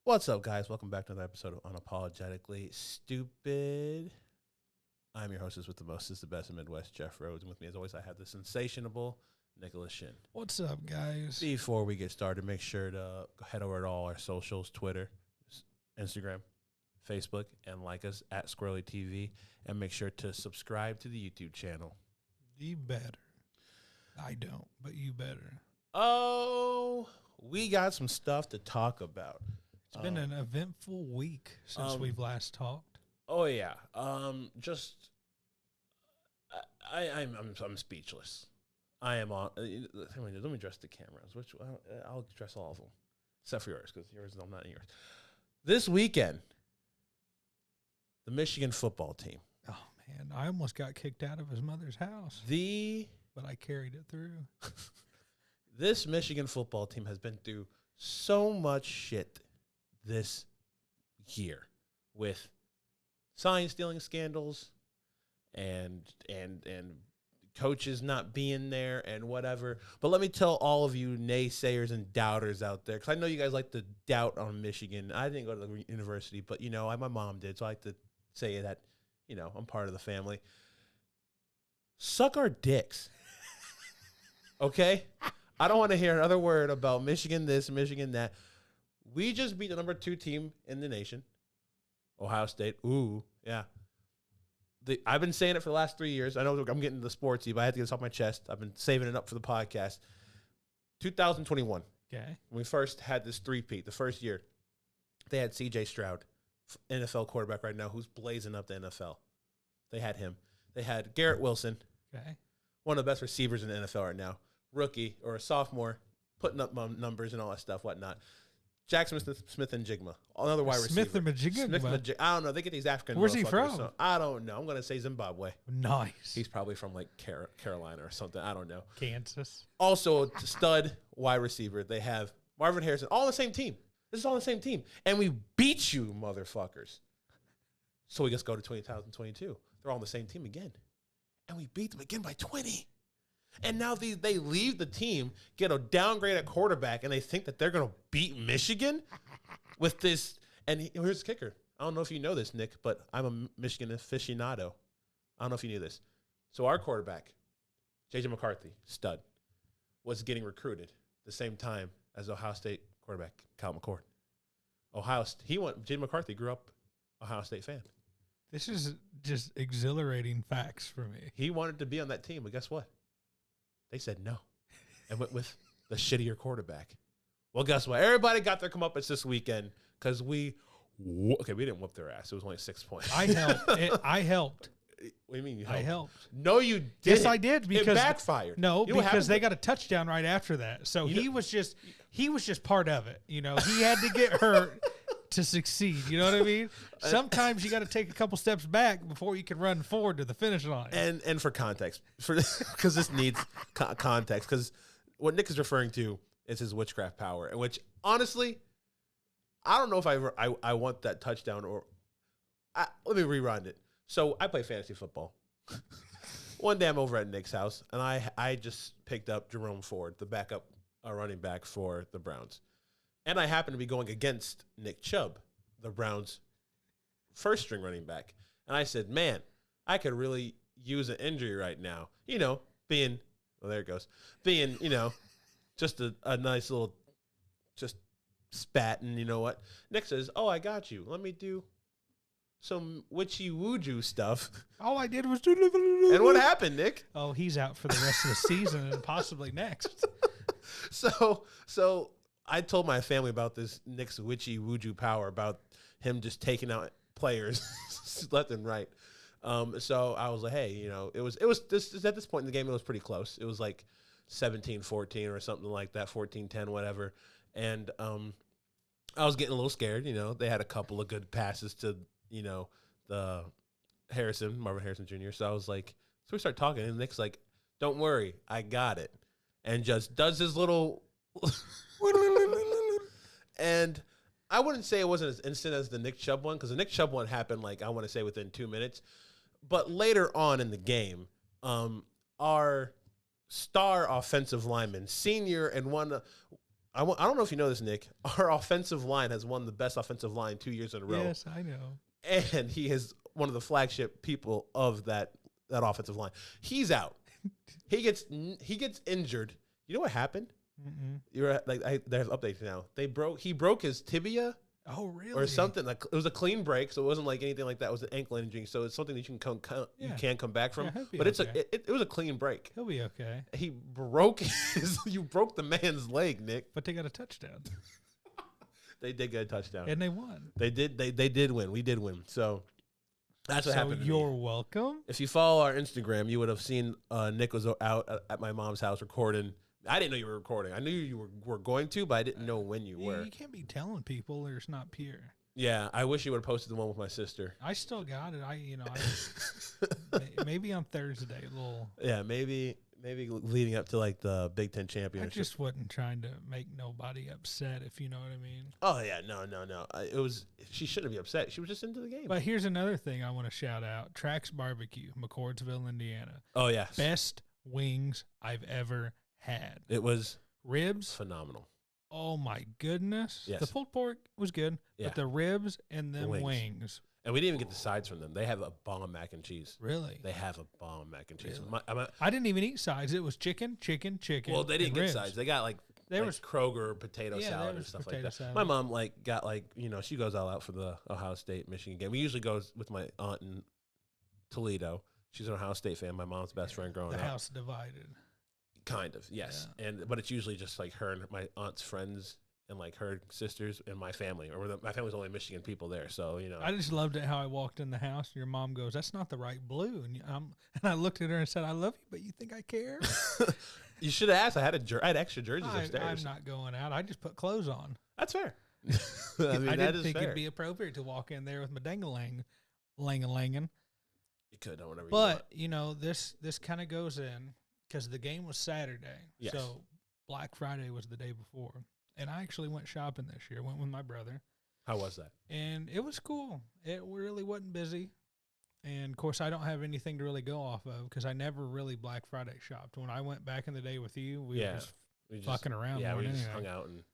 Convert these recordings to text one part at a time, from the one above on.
What's up, guys? Welcome back to another episode of Unapologetically Stupid. I'm your hostess with the most, is the best in Midwest, Jeff Rhodes. And with me, as always, I have the sensationable Nicholas Shin. What's up, guys? Before we get started, make sure to head over to all our socials, Twitter, Instagram, Facebook, and like us at Squirrely TV. And make sure to subscribe to the YouTube channel. You better. I don't, but you better. Oh, we got some stuff to talk about. It's been an eventful week since we've last talked. Oh yeah. I'm speechless. I am on. Let me address the cameras. I'll address all of them, except for yours, because yours I'm not in yours. This weekend, the Michigan football team. Oh man, I almost got kicked out of his mother's house. But I carried it through. This Michigan football team has been through so much shit this year with sign stealing scandals and coaches not being there and whatever. But let me tell all of you naysayers and doubters out there, because I know you guys like to doubt on Michigan. I didn't go to the university, but, my mom did, so I like to say that, I'm part of the family. Suck our dicks. Okay? I don't want to hear another word about Michigan this, Michigan that. We just beat the number 2 team in the nation, Ohio State. Ooh, yeah. I've been saying it for the last 3 years. I know I'm getting the sportsy, but I had to get this off my chest. I've been saving it up for the podcast. 2021. Okay. When we first had this three-peat, the first year, they had C.J. Stroud, NFL quarterback right now, who's blazing up the NFL. They had him. They had Garrett Wilson, Okay. one of the best receivers in the NFL right now, rookie or a sophomore, putting up numbers and all that stuff, whatnot. Jackson Smith and Jigma, another wide receiver. Smith and Jigma. I don't know. They get these African. Where's he from? So I don't know. I'm going to say Zimbabwe. Nice. He's probably from like Carolina or something. I don't know. Kansas. Also, a stud wide receiver. They have Marvin Harrison. All on the same team. This is all on the same team. And we beat you, motherfuckers. So we just go to 2022. They're all on the same team again. And we beat them again by 20. And now they leave the team, get a downgrade at quarterback, and they think that they're going to beat Michigan with this. And here's the kicker. I don't know if you know this, Nick, but I'm a Michigan aficionado. I don't know if you knew this. So our quarterback, J.J. McCarthy, stud, was getting recruited the same time as Ohio State quarterback Kyle McCord. J.J. McCarthy grew up Ohio State fan. This is just exhilarating facts for me. He wanted to be on that team, but guess what? They said no and went with the shittier quarterback. Well, guess what? Everybody got their comeuppance this weekend because we didn't whoop their ass. It was only 6 points. I helped. I helped. What do you mean you helped? I helped. No, you didn't. Yes, I did. Because it backfired. No, you know because they got a touchdown right after that. So he was just part of it. He had to get hurt to succeed. You know what I mean? Sometimes you got to take a couple steps back before you can run forward to the finish line. And for context, because this needs context, because what Nick is referring to is his witchcraft power, and which honestly, I don't know if I want that touchdown or. Let me rerun it. So I play fantasy football. One day I'm over at Nick's house, and I just picked up Jerome Ford, the backup running back for the Browns. And I happen to be going against Nick Chubb, the Browns' first-string running back. And I said, man, I could really use an injury right now. Being, there it goes. Being, just a nice little, just spat. And you know what? Nick says, oh, I got you. Let me do some witchy-woojoo stuff. All I did was And what happened, Nick? Oh, he's out for the rest of the season and possibly next. So I told my family about this Nick's witchy-woojoo power, about him just taking out players left and right. So I was like, hey, it was this at this point in the game, it was pretty close. It was like 17-14 or something like that, 14-10, whatever. And I was getting a little scared. They had a couple of good passes to, the Marvin Harrison Jr. So I was like, so we start talking, and Nick's like, don't worry, I got it. And just does his little... And I wouldn't say it wasn't as instant as the Nick Chubb one, because the Nick Chubb one happened, I want to say, within 2 minutes. But later on in the game, our star offensive lineman, senior and one I don't know if you know this, Nick. Our offensive line has won the best offensive line 2 years in a row. Yes, I know. And he is one of the flagship people of that offensive line. He's out. He gets injured. You know what happened? You're like there's updates now. He broke his tibia. Oh, really? Or something. Like it was a clean break, so it wasn't like anything like that. It was an ankle injury, so it's something that you can come back from. Yeah, he'll be but okay. It was a clean break. He'll be okay. He broke you broke the man's leg, Nick. But they got a touchdown. They did get a touchdown. And they won. They did win. We did win. So that's what happened. So you're welcome. If you follow our Instagram, you would have seen Nick was out at my mom's house recording. I didn't know you were recording. I knew you were going to, but I didn't know when you were. You can't be telling people there's not pure. Yeah, I wish you would have posted the one with my sister. I still got it. Maybe on Thursday, a little. Yeah, maybe leading up to like the Big Ten championship. I just wasn't trying to make nobody upset, if you know what I mean. Oh yeah, no. She shouldn't be upset. She was just into the game. But here's another thing I want to shout out: Trax Barbecue, McCordsville, Indiana. Oh yeah, best wings I've ever had. It was ribs, phenomenal. Oh my goodness! Yes. The pulled pork was good, Yeah. but the ribs and them wings. And we didn't even get the sides from them. They have a bomb mac and cheese. Really? They have a bomb mac and cheese. Really? I didn't even eat sides. It was chicken. Well, they didn't get ribs. sides. They got like Kroger potato salad and stuff like that. Salad. My mom got she goes all out for the Ohio State Michigan game. We usually go with my aunt in Toledo. She's an Ohio State fan. My mom's best friend growing up. The house divided. Kind of, yes. Yeah. But it's usually just like her and my aunt's friends and like her sisters and my family. My family's only Michigan people there, so I just loved it how I walked in the house and your mom goes, "That's not the right blue," and I looked at her and said, "I love you, but you think I care?" You should have asked. I had extra jerseys upstairs. I'm not going out. I just put clothes on. That's fair. I didn't think it'd be appropriate to walk in there with my dangalang, lang-a-langin'. You could, whatever. But this kind of goes in because the game was Saturday, yes. So Black Friday was the day before. And I actually went shopping this year. Went with my brother. How was that? And it was cool. It really wasn't busy. And, of course, I don't have anything to really go off of because I never really Black Friday shopped. When I went back in the day with you, we were just fucking around. Yeah, we just anyway. hung out and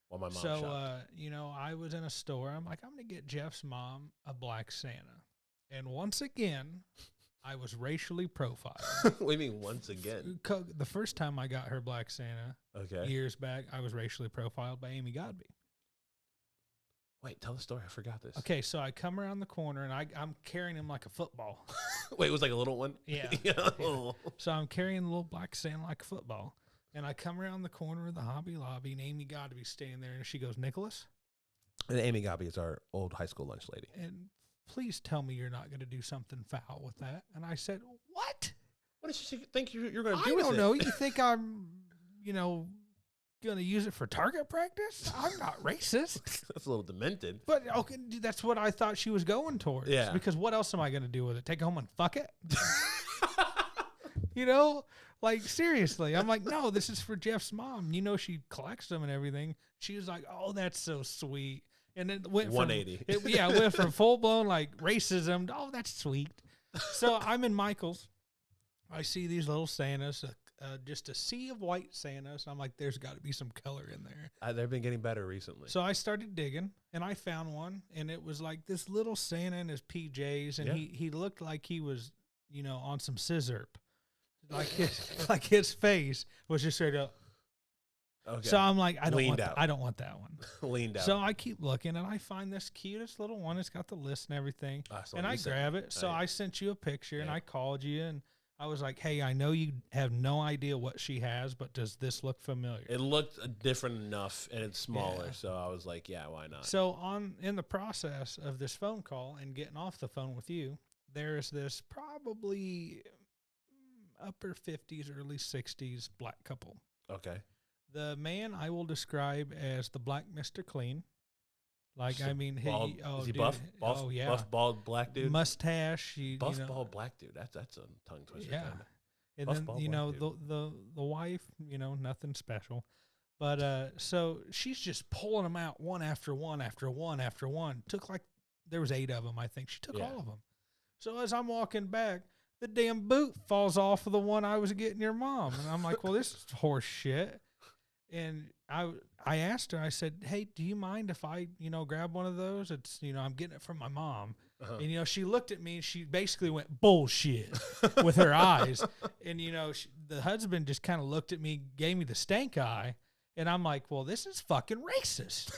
while my mom shopped. So, I was in a store. I'm like, I'm going to get Jeff's mom a black Santa. And once again, I was racially profiled. What do you mean once again? The first time I got her black Santa, years back, I was racially profiled by Amy Godby. Wait, tell the story. I forgot this. Okay, so I come around the corner, and I'm carrying him like a football. Wait, it was like a little one? Yeah. Yeah. So I'm carrying the little black Santa like a football, and I come around the corner of the Hobby Lobby, and Amy Godby's standing there, and she goes, "Nicholas?" And Amy Godby is our old high school lunch lady. And please tell me you're not going to do something foul with that. And I said, "What? What does she think you're going to do with it?" I don't know. You think I'm, going to use it for target practice? I'm not racist. That's a little demented. But okay, that's what I thought she was going towards. Yeah. Because what else am I going to do with it? Take it home and fuck it? Like seriously. I'm like, no, this is for Jeff's mom. She collects them and everything. She was like, "Oh, that's so sweet." And then went 180. It went from full blown like racism. Oh, that's sweet. So I'm in Michael's. I see these little Santas, just a sea of white Santas. I'm like, there's got to be some color in there. They've been getting better recently. So I started digging, and I found one, and it was like this little Santa in his PJs, and he looked like he was, on some scissor. Like his face was just straight up. Okay. So I'm like, I don't want that one. Leaned out. So I keep looking, and I find this cutest little one. It's got the list and everything. And I grab it. So I sent you a picture, and I called you, and I was like, "Hey, I know you have no idea what she has, but does this look familiar?" It looked different enough, and it's smaller. So I was like, yeah, why not? So in the process of this phone call and getting off the phone with you, there is this probably upper 50s, early 60s black couple. Okay. The man I will describe as the Black Mr. Clean. Like, So I mean, is he buff? Buff, bald, black dude? Mustache. Buff, bald, black dude. That's a tongue twister. Yeah. Kinda. And Buff, then, bald, the wife, nothing special. But so she's just pulling them out one after one after one after one. There was 8 of them, I think. She took all of them. So as I'm walking back, the damn boot falls off of the one I was getting your mom. And I'm like, well, this is horse shit. And I asked her, I said, hey, do you mind if I, grab one of those? It's, I'm getting it from my mom. Uh-huh. And, she looked at me and she basically went bullshit with her eyes. And, the husband just kind of looked at me, gave me the stank eye. And I'm like, well, this is fucking racist.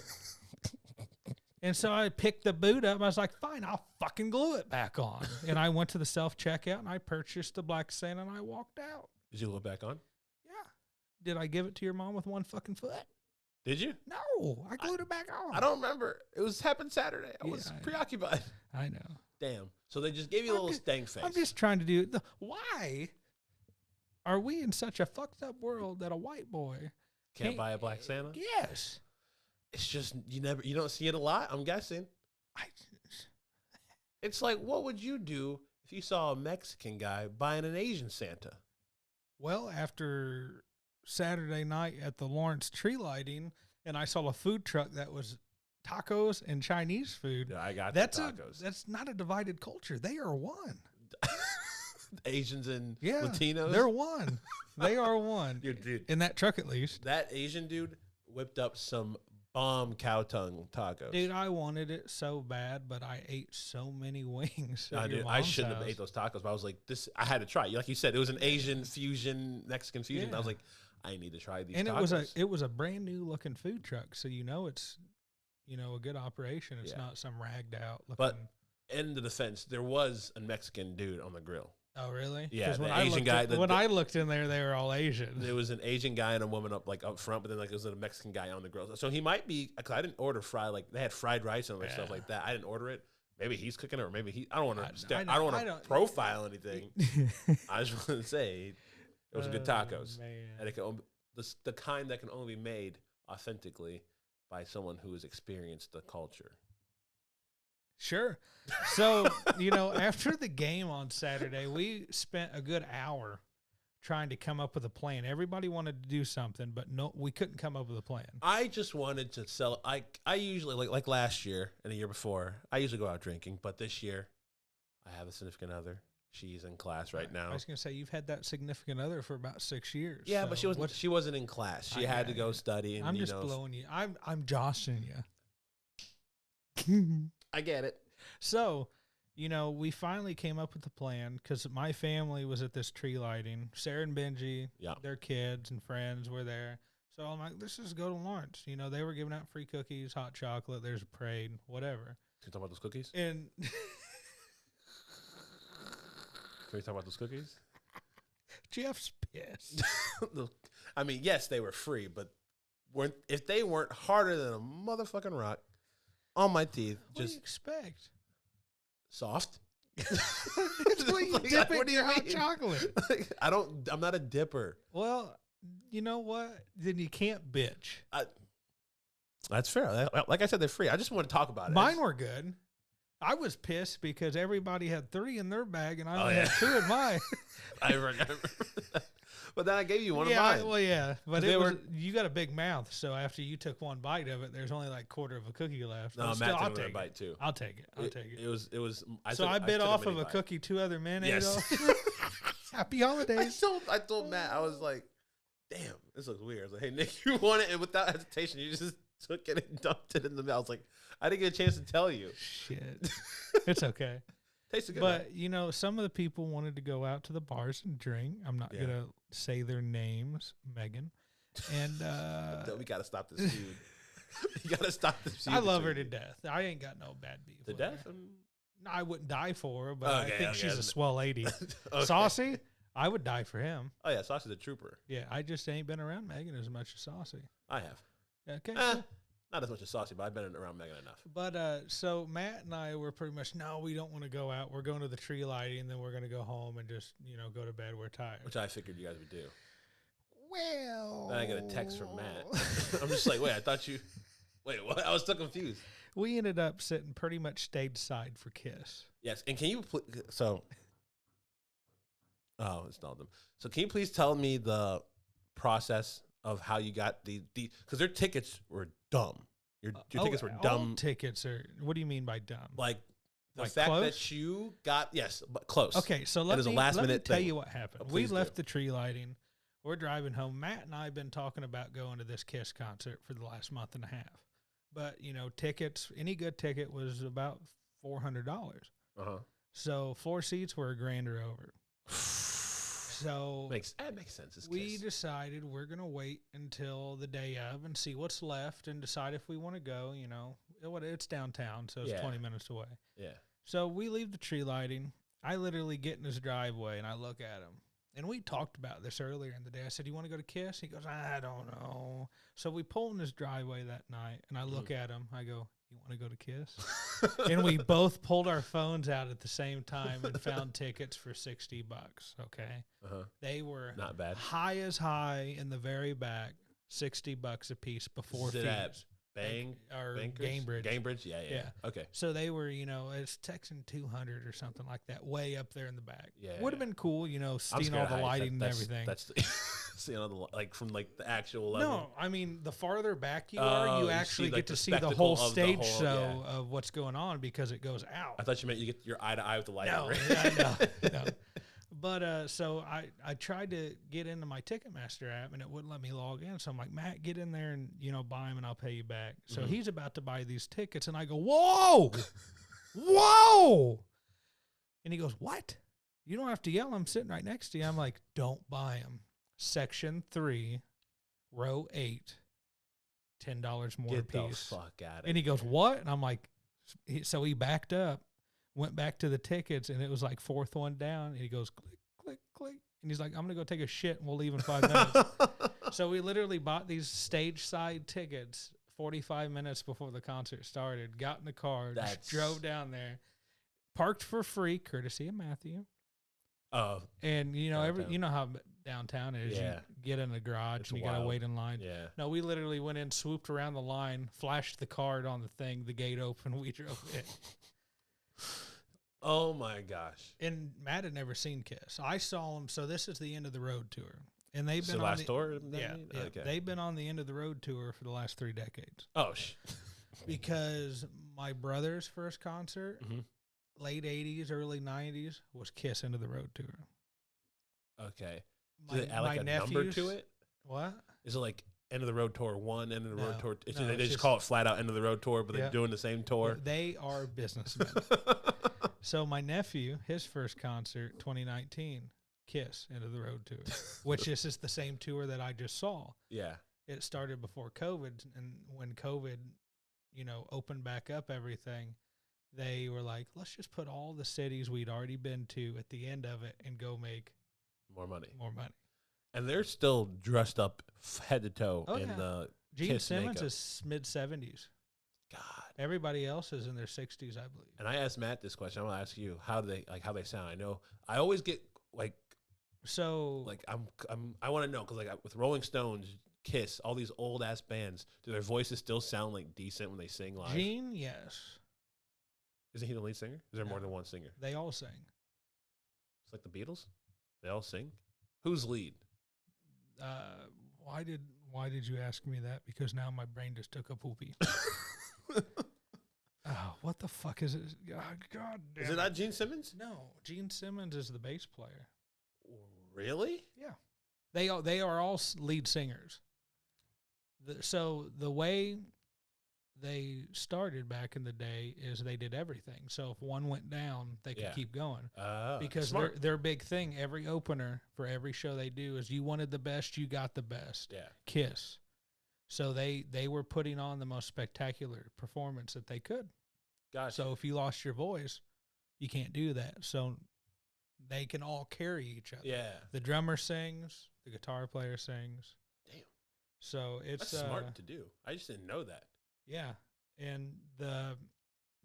And so I picked the boot up. I was like, fine, I'll fucking glue it back on. And I went to the self-checkout and I purchased the Black Santa and I walked out. Did you glue it back on? Yeah. Did I give it to your mom with one fucking foot? Did you? No, I glued it back on. I don't remember. It happened Saturday. I was preoccupied. I know. Damn. So they just gave you a little stank face. I'm just trying to do it. Why are we in such a fucked up world that a white boy can't buy a Black Santa? Yes. It's just you don't see it a lot, I'm guessing. It's like, what would you do if you saw a Mexican guy buying an Asian Santa? Well, after Saturday night at the Lawrence tree lighting, and I saw a food truck that was tacos and Chinese food. Yeah, I got tacos. That's not a divided culture. They are one. Asians and Latinos? They're one. They are one. Dude, in that truck, at least. That Asian dude whipped up some bomb cow tongue tacos. Dude, I wanted it so bad, but I ate so many wings. I shouldn't have ate those tacos, but I was like, I had to try it. Like you said, it was an Asian fusion, Mexican fusion. Yeah. I was like, I need to try these tacos. And it was a brand new looking food truck, so it's a good operation. It's not some ragged out looking. But in the defense, there was a Mexican dude on the grill. Oh, really? Yeah, when the Asian guy. I looked in there, they were all Asian. There was an Asian guy and a woman up front, but then it was a Mexican guy on the grill. So he might be, because I didn't order they had fried rice and stuff like that. I didn't order it. Maybe he's cooking it, or maybe I don't want to profile anything. I just want to say it was good tacos. Man. And it can the kind that can only be made authentically by someone who has experienced the culture. Sure. So, after the game on Saturday, we spent a good hour trying to come up with a plan. Everybody wanted to do something, but no, we couldn't come up with a plan. I just wanted to sell. I usually, like last year and the year before, I usually go out drinking. But this year, I have a significant other. She's in class right now. I was going to say, you've had that significant other for about 6 years. Yeah, so but she wasn't in class. She had to go study. And, I'm just blowing you. I'm joshing you. I get it. So, we finally came up with a plan because my family was at this tree lighting. Sarah and Benji, their kids and friends were there. So I'm like, let's just go to Lawrence. They were giving out free cookies, hot chocolate. There's a parade, whatever. Can you talk about those cookies? And can we talk about those cookies? Jeff's pissed. I mean, yes, they were free, but if they weren't harder than a motherfucking rock on my teeth, what do you expect? Soft. It's what you dip in your hot chocolate. I'm not a dipper. Well, you know what? Then you can't bitch. That's fair. Like I said, they're free. I just want to talk about it. Mine were good. I was pissed because everybody had 3 in their bag and I only had 2 in mine. I remember that. But then I gave you one of mine. Well, yeah. But you got a big mouth, so after you took one bite of it, there's only like quarter of a cookie left. No, Matt took a bite too. I'll take it. It was. I bit off of a cookie 2 other men ate off. Happy holidays. I told Matt, I was like, damn, this looks weird. I was like, hey, Nick, you want it? And without hesitation, you just took it and dumped it in the mouth. I was like, I didn't get a chance to tell you. Shit. It's okay. Tasted good. But, some of the people wanted to go out to the bars and drink. I'm not going to say their names, Megan. And we got to stop this feud. You got to stop this feud. I love her to death. I ain't got no bad beef. To death? No, I wouldn't die for her, but I think she's a swell lady. Okay. Saucy, I would die for him. Oh, yeah, Saucy's a trooper. Yeah, I just ain't been around Megan as much as Saucy. I have. Okay, cool. Not as much as Saucy, but I've been around Megan enough. But so Matt and I were pretty much, no, we don't want to go out. We're going to the tree lighting, and then we're going to go home and just, go to bed. We're tired. Which I figured you guys would do. Well. Then I get a text from Matt. I'm just like, wait, what? I was still confused. We ended up sitting pretty much stateside for Kiss. Yes, and can you it's not them. So can you please tell me the process of how you got the because their tickets were dumb. Your tickets were dumb. All tickets are. What do you mean by dumb? Like the fact close? that you got but close. Okay, so let me tell you what happened. We left the tree lighting. we're driving home. Matt and I have been talking about going to this Kiss concert for the last month and a half. But, tickets, any good ticket was about $400. Uh-huh. So 4 seats were $1,000 or over. So that makes sense. We decided we're going to wait until the day of and see what's left and decide if we want to go. It's downtown, so it's 20 minutes away. Yeah. So we leave the tree lighting. I literally get in his driveway and I look at him. And we talked about this earlier in the day. I said, "You want to go to Kiss?" He goes, "I don't know." So we pull in his driveway that night, and I look at him. I go, "You want to go to Kiss?" And we both pulled our phones out at the same time and found tickets for $60. Okay, they were not bad. High as high in the very back, $60 a piece before fees. Gamebridge, yeah. Okay. So they were, it's Texan 200 or something like that, way up there in the back. Yeah, would have been cool, seeing all the lighting and everything. That's seeing all the from the actual level. No, I mean the farther back you are, you actually get to see the whole stage show of what's going on because it goes out. I thought you meant you get your eye to eye with the lighting. No. But so I tried to get into my Ticketmaster app, and it wouldn't let me log in. So I'm like, "Matt, get in there and, buy them, and I'll pay you back." So he's about to buy these tickets, and I go, "Whoa! Whoa!" And he goes, "What? You don't have to yell. I'm sitting right next to you." I'm like, "Don't buy them. Section 3, row 8, $10 more a piece." Get the fuck out of And he goes, "What?" And I'm like, so he backed up. Went back to the tickets, and it was like fourth one down. And he goes, click, click, click. And he's like, "I'm going to go take a shit, and we'll leave in 5 minutes." So we literally bought these stage side tickets 45 minutes before the concert started, got in the car, just drove down there, parked for free, courtesy of Matthew. And, you know how downtown is. Yeah. You get in the garage, and you got to wait in line. Yeah. No, we literally went in, swooped around the line, flashed the card on the thing, the gate opened, we drove in. Oh my gosh! And Matt had never seen Kiss. I saw him. So this is the End of the Road tour, and they've been on last tour. Yeah, okay. They've been on the End of the Road tour for the last 3 decades. Oh, because my brother's first concert, late '80s, early '90s, was Kiss End of the Road tour. Okay. Does it add like a number to it? What? Is it like End of the Road tour 1, End of the Road tour? They just call it flat out End of the Road tour, but they're doing the same tour. They are businessmen. So my nephew, his first concert, 2019, Kiss End of the Road tour, which this is the same tour that I just saw. Yeah. It started before COVID, and when COVID, opened back up everything, they were like, "Let's just put all the cities we'd already been to at the end of it and go make more money." And they're still dressed up head to toe in the Gene Kiss Simmons makeup. is mid-70s. God. Everybody else is in their 60s, I believe. And I asked Matt this question. I'm gonna ask you how they sound. I know I always get I want to know because with Rolling Stones, Kiss, all these old ass bands, do their voices still sound like decent when they sing live? Gene, yes. Isn't he the lead singer? Is there more than one singer? They all sing. It's like the Beatles. They all sing. Who's lead? Why did you ask me that? Because now my brain just took a poopy. Oh, what the fuck is it? God damn. Is it not Gene Simmons? No, Gene Simmons is the bass player. Really? Yeah. They are all lead singers. So the way they started back in the day is they did everything. So if one went down, they could keep going. Because their big thing, every opener for every show they do is you wanted the best, you got the best. Yeah. Kiss. So they were putting on the most spectacular performance that they could. Gotcha. So if you lost your voice, you can't do that. So they can all carry each other. Yeah. The drummer sings, the guitar player sings. Damn. So it's that's smart to do. I just didn't know that. Yeah. And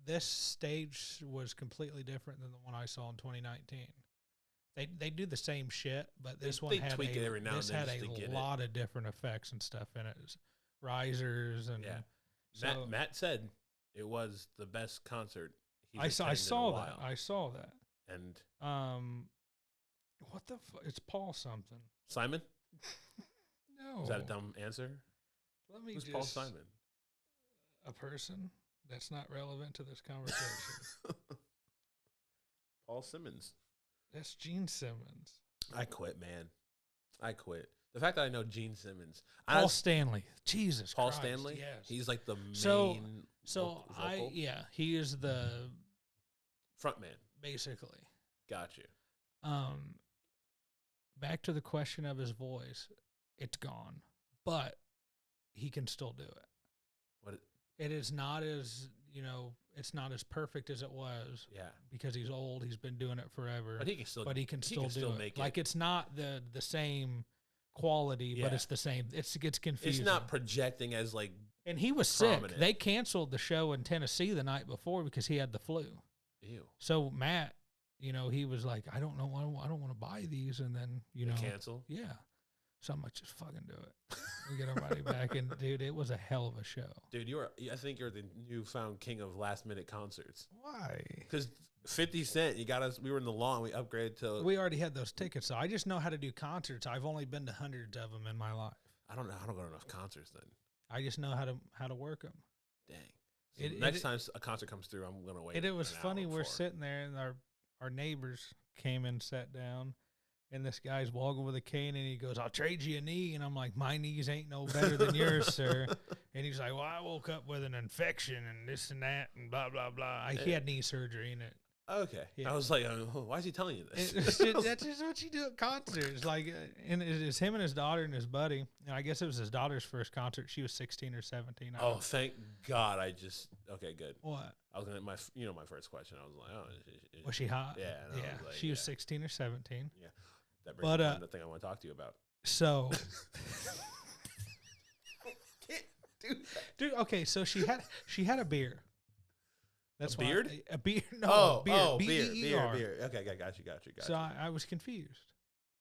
this stage was completely different than the one I saw in 2019. They do the same shit, but this one had a lot of different effects and stuff in it. Risers and so Matt said it was the best concert I saw that. And what the it's Paul something. Simon? No. Is that a dumb answer? Who's Paul Simon? A person that's not relevant to this conversation. Paul Simmons. That's Gene Simmons. I quit, man. I quit. The fact that I know Gene Simmons, Paul Stanley, Jesus Paul Christ, Stanley, yes. he's like the main. So vocal? he is the front man. basically. Got you. Back to the question of his voice, it's gone, but he can still do it. What? It is not as it's not as perfect as it was. Yeah, because he's old. He's been doing it forever. But he can still. Make it. Like it's not the same quality, but it's the same. It gets confusing. It's not projecting as like. And he was sick. They canceled the show in Tennessee the night before because he had the flu. Ew. So Matt, he was like, I don't know, I don't want to buy these, and then cancel. Yeah. So I'm like, just fucking do it. We get our money back, and dude, it was a hell of a show. Dude, I think you're the newfound king of last minute concerts. Why? Because 50 Cent, you got us. We were in the lawn. We upgraded to. We already had those tickets, so I just know how to do concerts. I've only been to hundreds of them in my life. I don't know. I don't go to enough concerts then. I just know how to work them. Dang. So next time a concert comes through, I'm gonna wait. It was funny. We're sitting there, and our neighbors came and sat down. And this guy's walking with a cane, and he goes, "I'll trade you a knee." And I'm like, "My knees ain't no better than yours, sir." And he's like, "Well, I woke up with an infection and this and that and blah, blah, blah." He had knee surgery in it. Okay. Yeah. I was like, why is he telling you this? That's just what you do at concerts. Like, and it's him and his daughter and his buddy. And I guess it was his daughter's first concert. She was 16 or 17. Oh, thank God. Okay, good. What? I was going to, my first question, I was like, oh. Was she hot? Yeah. Yeah. Like, she was 16 or 17. Yeah. That brings up the thing I want to talk to you about. So, dude. Okay, so she had a beer. That's a beard? A beard? No, beer. Beer. Okay, got you. So I was confused.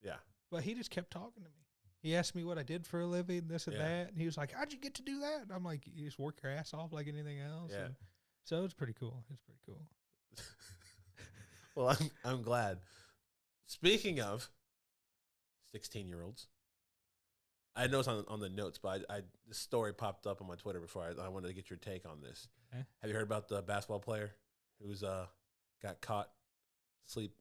Yeah. But he just kept talking to me. He asked me what I did for a living, this and that, and he was like, "How'd you get to do that?" And I'm like, "You just work your ass off like anything else." Yeah. And so it's pretty cool. Well, I'm glad. Speaking of 16-year-olds. I noticed on the notes, but this story popped up on my Twitter before. I wanted to get your take on this. Okay. Have you heard about the basketball player who's got caught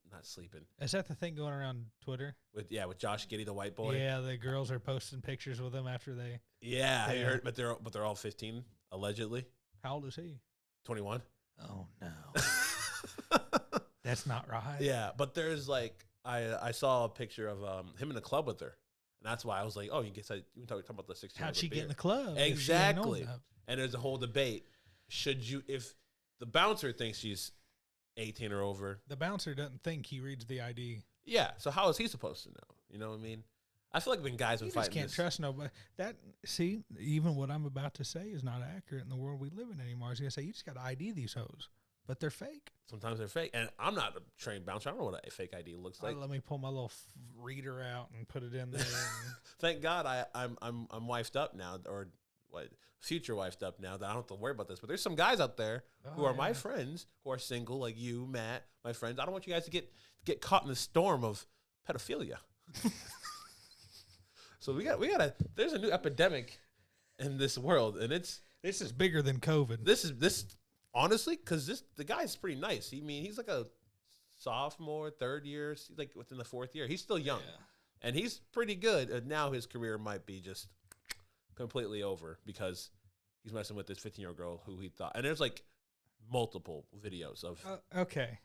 not sleeping? Is that the thing going around Twitter? With Josh Giddey, the white boy. Yeah, the girls are posting pictures with him after they. Yeah, have you heard? But they're all 15 allegedly. How old is he? 21. Oh no, that's not right. Yeah, but there's like. I saw a picture of him in the club with her, and that's why I was like, "Oh, you talking about the 16." How'd she get in the club? Exactly. And there's a whole debate: if the bouncer thinks she's 18 or over, the bouncer doesn't think he reads the ID. Yeah. So how is he supposed to know? You know what I mean? I feel like when guys been fighting, you just can't trust nobody. Even what I'm about to say is not accurate in the world we live in anymore. I was gonna say you just got to ID these hoes. But they're fake. Sometimes they're fake. And I'm not a trained bouncer. I don't know what a fake ID looks like. Let me pull my little reader out and put it in there. Thank God I'm wifed up now, or future wifed up now that I don't have to worry about this. But there's some guys out there who are my friends, who are single, like you, Matt, my friends. I don't want you guys to get caught in the storm of pedophilia. So we got there's a new epidemic in this world, and this is bigger than COVID. This honestly, because the guy's pretty nice. He's like a sophomore, third year, like within the fourth year. He's still young, and he's pretty good. And now his career might be just completely over because he's messing with this 15-year-old girl who he thought. And there's like multiple videos of. Okay,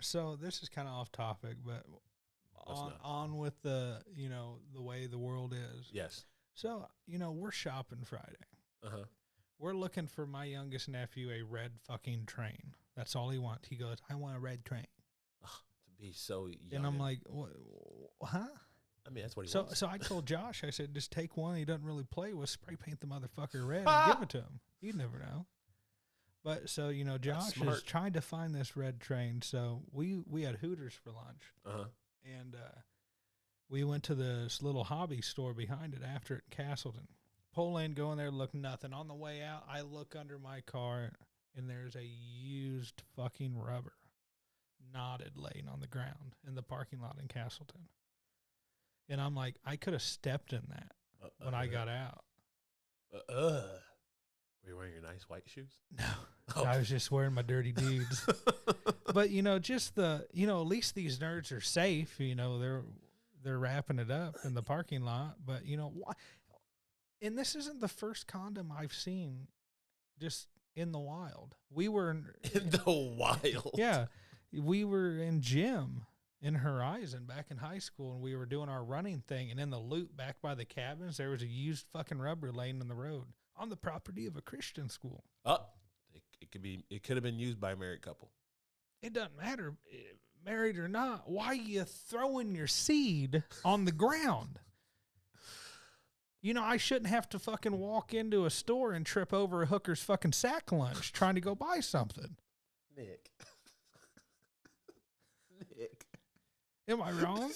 so this is kind of off topic, but on with the the way the world is. Yes. So we're shopping Friday. We're looking for my youngest nephew a red fucking train. That's all he wants. He goes, "I want a red train." To be so young. And I'm like, huh? I mean, that's what he wants. So I told Josh, I said, just take one he doesn't really play with, spray paint the motherfucker red and give it to him. You'd never know. But so, Josh is trying to find this red train. So we had Hooters for lunch. And we went to this little hobby store behind it after it in Castleton. Pull in, go in there, look nothing. On the way out, I look under my car, and there's a used fucking rubber knotted laying on the ground in the parking lot in Castleton. And I'm like, I could have stepped in that when I got out. Were you wearing your nice white shoes? No. I was just wearing my dirty dudes. But, just at least these nerds are safe. they're wrapping it up in the parking lot. But you know why? And this isn't the first condom I've seen just in the wild. We were in the wild. Yeah, we were in gym in Horizon back in high school, and we were doing our running thing. And in the loop back by the cabins, there was a used fucking rubber laying in the road on the property of a Christian school. Oh, it could have been used by a married couple. It doesn't matter, married or not. Why are you throwing your seed on the ground? You know, I shouldn't have to fucking walk into a store and trip over a hooker's fucking sack lunch trying to go buy something. Nick. Nick. Am I wrong?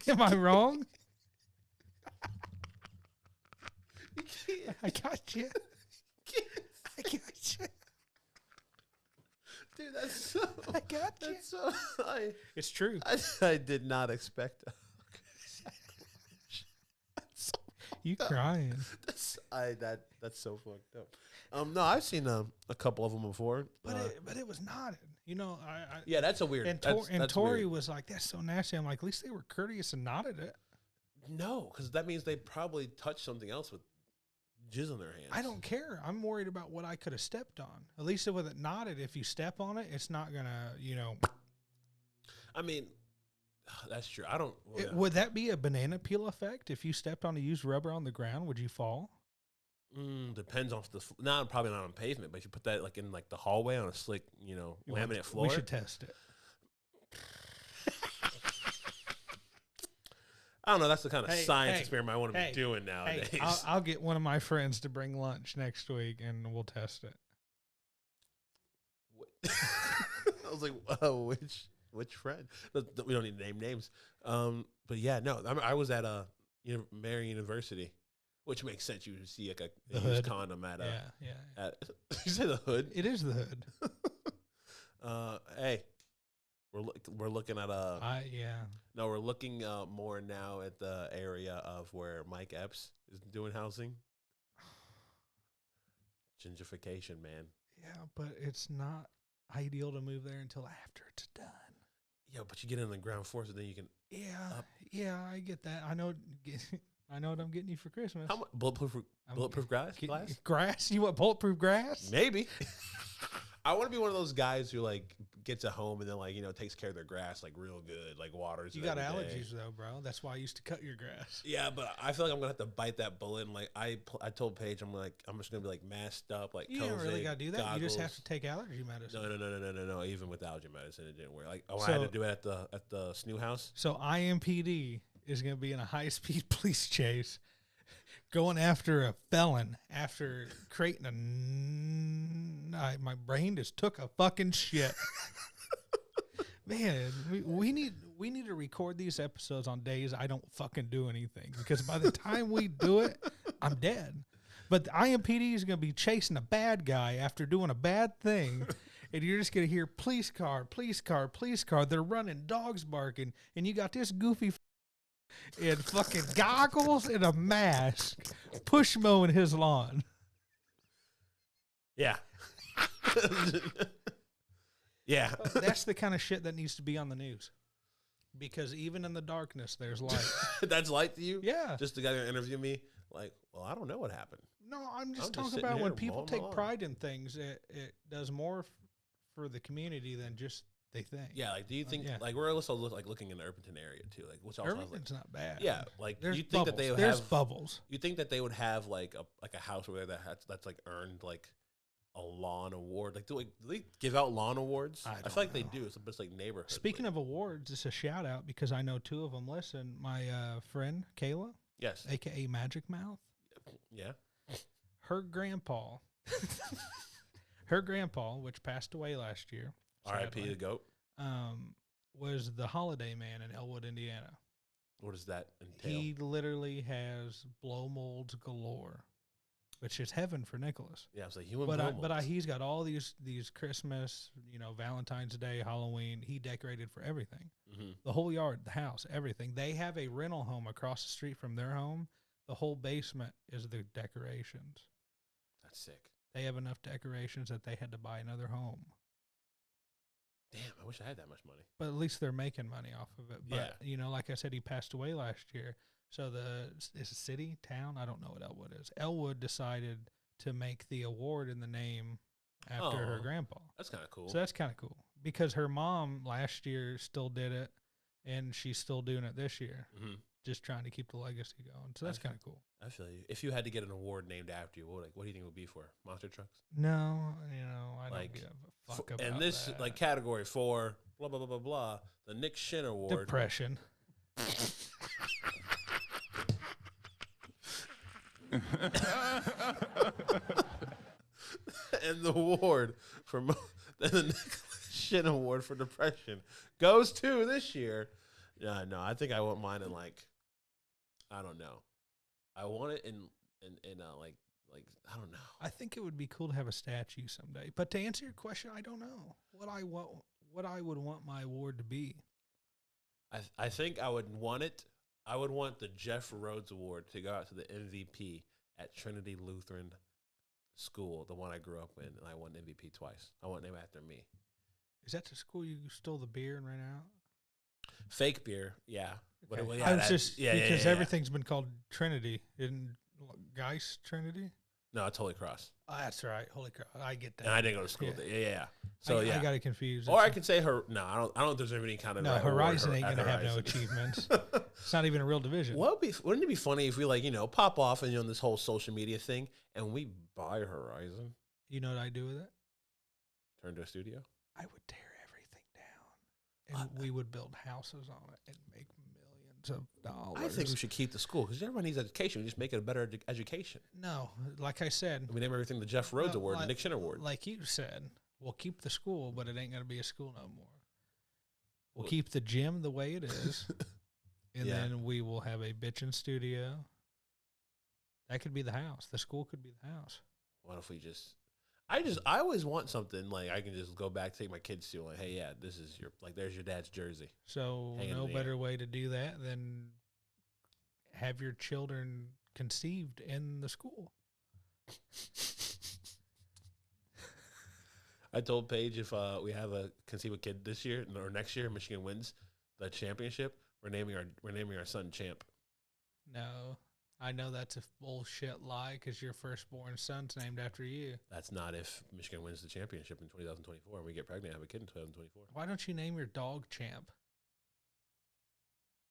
Am I wrong? I got you. I got you. Dude, that's so... I got you. That's so... It's true. I did not expect that. You crying? That's so fucked up. No, I've seen a couple of them before, but it was knotted. You know, yeah, that's a weird. And, that's Tori weird. was like, "That's so nasty." I'm like, "At least they were courteous and knotted it." No, because that means they probably touched something else with jizz on their hands. I don't care. I'm worried about what I could have stepped on. At least with it knotted, if you step on it, it's not gonna, you know. I mean, that's true. I don't. Well, yeah. Would that be a banana peel effect? If you stepped on a used rubber on the ground, would you fall? Depends on the. Probably not on pavement, but if you put that like in like the hallway on a slick, laminate floor. We should test it. I don't know. That's the kind of science experiment I want to be doing nowadays. I'll get one of my friends to bring lunch next week, and we'll test it. I was like, "Whoa, which friend?" We don't need to name names. But yeah, no. I was at Marion University, which makes sense. You see like a used condom at At, you say the hood? It is the hood. Hey, we're looking at No, we're looking more now at the area of where Mike Epps is doing housing. Gentrification, man. Yeah, but it's not ideal to move there until after it's done. Yeah, but you get in the ground floor, so then you can. Yeah, I get that. I know. I know what I'm getting you for Christmas. How much bulletproof grass? Grass? You want bulletproof grass? Maybe. I want to be one of those guys who like gets a home and then like takes care of their grass like real good, like waters. You got allergies though, bro. That's why I used to cut your grass. Yeah, but I feel like I'm gonna have to bite that bullet. And like I told Paige, I'm just gonna be like masked up, like you COVID, don't really gotta do that. goggles. You just have to take allergy medicine. No. Even with allergy medicine, it didn't work. Like I had to do it at the SNU house. So IMPD is gonna be in a high speed police chase, going after a felon after creating a. My brain just took a fucking shit. Man, we need to record these episodes on days I don't fucking do anything, because by the time we do it, I'm dead. But the IMPD is going to be chasing a bad guy after doing a bad thing, and you're just going to hear police car, police car, police car. They're running, dogs barking, and you got this goofy in fucking goggles and a mask push mowing his lawn. Yeah. Yeah. That's the kind of shit that needs to be on the news. Because even in the darkness, there's light. That's light to you? Yeah. Just the guy that interviewed me, like, well, I don't know what happened. No, I'm just talking about when people take pride in things, it does more for the community than just they think. Yeah, like, do you think, like, we're also looking in the Irvington area, too, like, which also Irvington's not bad. Yeah, like, there's you think bubbles. that they would there's bubbles. You think that they would have, like, a house where that's, like, earned, like, a lawn award? Like, do they give out lawn awards? I feel like they do. It's like neighborhood. Speaking of awards, it's a shout out because I know two of them listen. My friend Kayla, yes, aka Magic Mouth. Yeah. Her grandpa, which passed away last year, R.I.P. the goat, was the holiday man in Elwood, Indiana. What does that entail? He literally has blow molds galore, which is heaven for Nicholas. Yeah, it's like human blow molds. But he's got all these Christmas, Valentine's Day, Halloween. He decorated for everything. Mm-hmm. The whole yard, the house, everything. They have a rental home across the street from their home. The whole basement is the decorations. That's sick. They have enough decorations that they had to buy another home. Damn, I wish I had that much money. But at least they're making money off of it. But, like I said, he passed away last year. So is a city, town? I don't know what Elwood is. Elwood decided to make the award in the name after her grandpa. That's kind of cool. So that's kind of cool. Because her mom last year still did it, and she's still doing it this year. Mm-hmm. Just trying to keep the legacy going. So that's kind of cool. I feel you. If you had to get an award named after you, what do you think it would be for? Monster trucks? No, I don't give a fuck about that. And this, category 4, blah, blah, blah, blah, blah, the Nick Shin Award. Depression. And the award for the Nick Shin Award for depression goes to this year. No, I think I want mine in I don't know. I want it in I don't know. I think it would be cool to have a statue someday. But to answer your question, I don't know what I would want my award to be. I think I would want it. I would want the Jeff Rhodes Award to go out to the MVP at Trinity Lutheran School, the one I grew up in, and I won MVP twice. I want it named after me. Is that the school you stole the beer and ran out? Fake beer, yeah. Okay. But I was just because everything's been called Trinity. Isn't Geist Trinity? No, it's Holy Cross. Oh, that's right, Holy Cross. I get that. And I didn't go to school there. Yeah. So I got it confused. Or I could say her. No, I don't know if there's any kind of Horizon ain't gonna have no achievements. It's not even a real division. Wouldn't it be funny if we pop off and this whole social media thing and we buy Horizon? You know what I do with it? Turn to a studio. I would tear everything down, and we would build houses on it and make millions of dollars. I think we should keep the school because everyone needs education. We just make it a better education. No, like I said, we name everything the Jeff Rhodes Award, the Nick Shin Award. Like you said, we'll keep the school, but it ain't gonna be a school no more. We'll keep the gym the way it is, and then we will have a bitchin' studio. That could be the house. The school could be the house. What if we just? I always want something I can just go back, take my kids to, hey, this is there's your dad's jersey. So no better way to do that than have your children conceived in the school. I told Paige if we have conceive a kid this year or next year, Michigan wins the championship, we're naming our son Champ. No. I know that's a bullshit lie because your firstborn son's named after you. That's not if Michigan wins the championship in 2024 and we get pregnant and have a kid in 2024. Why don't you name your dog Champ?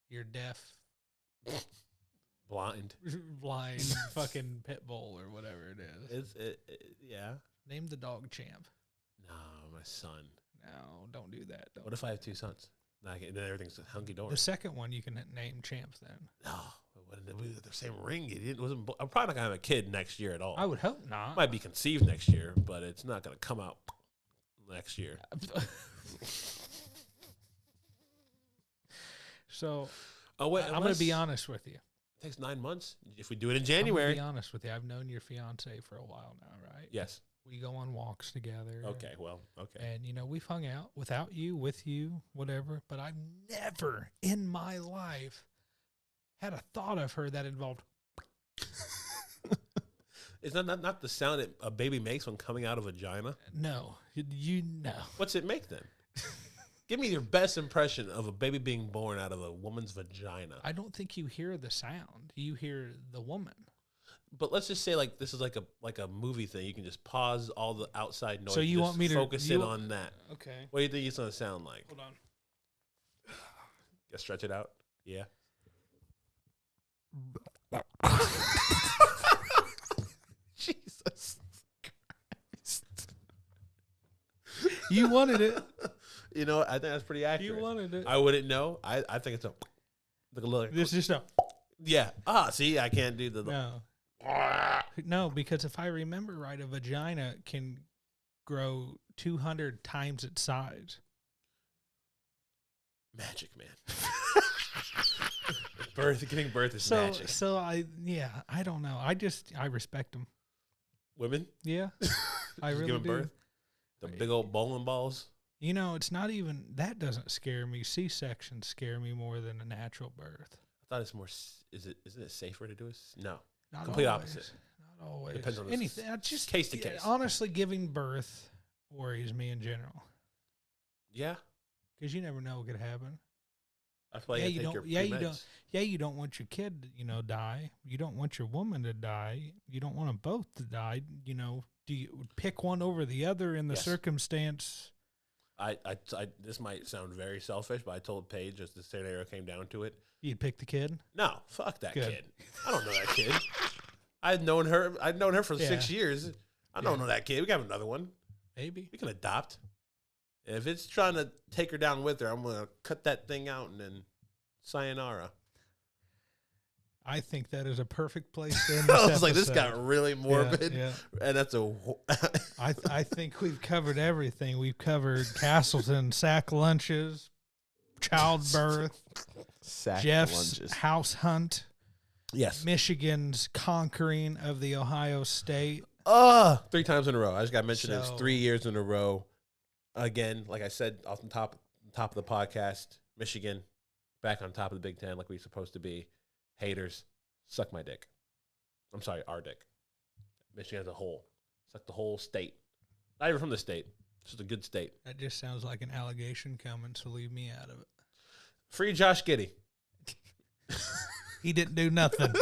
You're deaf. Blind fucking pit bull or whatever it is. Yeah. Name the dog Champ. No, my son. No, don't do that. What if I have 2 sons? Then everything's hunky-dory. The second one you can name Champ then. No. With the same ring. I'm probably not going to have a kid next year at all. I would hope not. Might be conceived next year, but it's not going to come out next year. So, I'm going to be honest with you. It takes 9 months. If we do it in January. I'm going to be honest with you. I've known your fiance for a while now, right? Yes. We go on walks together. Okay. And, we've hung out without you, with you, whatever. But I've never in my life had a thought of her that involved. Is that not the sound that a baby makes when coming out of a vagina? No. You know. What's it make then? Give me your best impression of a baby being born out of a woman's vagina. I don't think you hear the sound. You hear the woman. But let's just say this is like a movie thing. You can just pause all the outside noise. So you want me to focus in on that? Okay. What do you think it's gonna sound like? Hold on. Stretch it out. Yeah. Jesus Christ. You wanted it. You know, I think that's pretty accurate. You wanted it. I wouldn't know. I think it's This is just yeah. See, I can't do the No, because if I remember right, a vagina can grow 200 times its size. Magic, man. Giving birth is magic. So I don't know. I respect them. Women? Yeah, I really giving do. Birth? The big old bowling balls? It's not even, that doesn't scare me. C-sections scare me more than a natural birth. I thought it's more, isn't it safer to do it? No. Not Complete always. opposite. Not always. Depends on anything. Just case to case. Honestly, giving birth worries me in general. Yeah. Because you never know what could happen. That's why you take your pre-meds. You don't want your kid to, die. You don't want your woman to die. You don't want them both to die. Do you pick one over the other in the circumstance? This might sound very selfish, but I told Paige as the scenario came down to it. You'd pick the kid? No, fuck that kid. I don't know that kid. I'd known her for 6 years. I don't know that kid. We can have another one. Maybe. We can adopt. If it's trying to take her down with her, I'm going to cut that thing out and then sayonara. I think that is a perfect place to end I this was like, this episode. got really morbid. Yeah. And that's I think we've covered everything. We've covered Castleton sack lunches, childbirth, Jeff's house hunt. Yes. Michigan's conquering of the Ohio State. 3 times in a row. I just got to mention it's 3 years in a row. Again, like I said, off the top of the podcast, Michigan back on top of the Big Ten like we're supposed to be. Haters, suck my dick. I'm sorry, our dick. Michigan as a whole. Suck the whole state. Not even from the state. It's just a good state. That just sounds like an allegation coming, so leave me out of it. Free Josh Giddey. He didn't do nothing.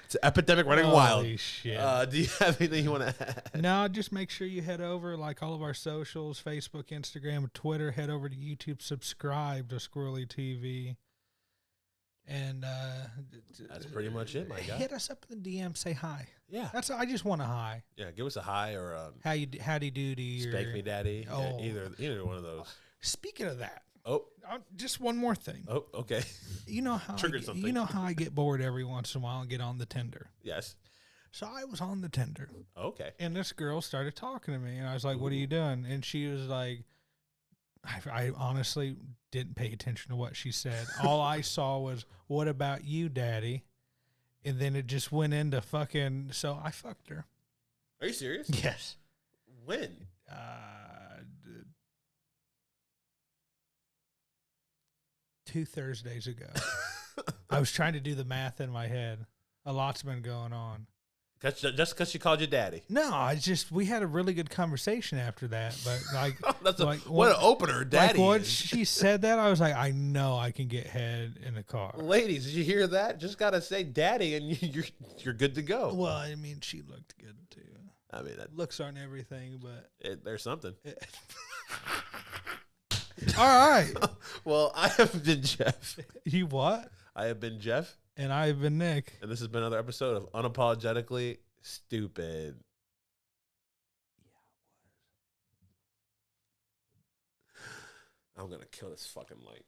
It's an epidemic running wild. Holy shit. Do you have anything you want to add? No, just make sure you head over, like all of our socials, Facebook, Instagram, Twitter. Head over to YouTube, subscribe to Squirrely TV. And that's pretty much it, my guy. Hit us up in the DM, say hi. Yeah, I just want a hi. Yeah, give us a hi or howdy doody, spank me daddy. Oh. Yeah, either one of those. Speaking of that, just one more thing. Oh, okay. You know how I get bored every once in a while and get on the Tinder. Yes. So I was on the Tinder. Okay. And this girl started talking to me, and I was like, "What are you doing?" And she was like, I honestly didn't pay attention to what she said. All I saw was, "What about you, daddy?" And then it just went into fucking, so I fucked her. Are you serious? Yes. When? 2 Thursdays ago. I was trying to do the math in my head. A lot's been going on. Just because she called you daddy? No, we had a really good conversation after that. But what an opener, daddy. Like once she said that, I was like, I know I can get head in the car. Ladies, did you hear that? Just gotta say daddy, and you're good to go. Well, I mean, she looked good too. I mean, looks aren't everything, but there's something. All right. Well, I have been Jeff. You what? I have been Jeff. And I have been Nick. And this has been another episode of Unapologetically Stupid. Yeah, it was. I'm going to kill this fucking light.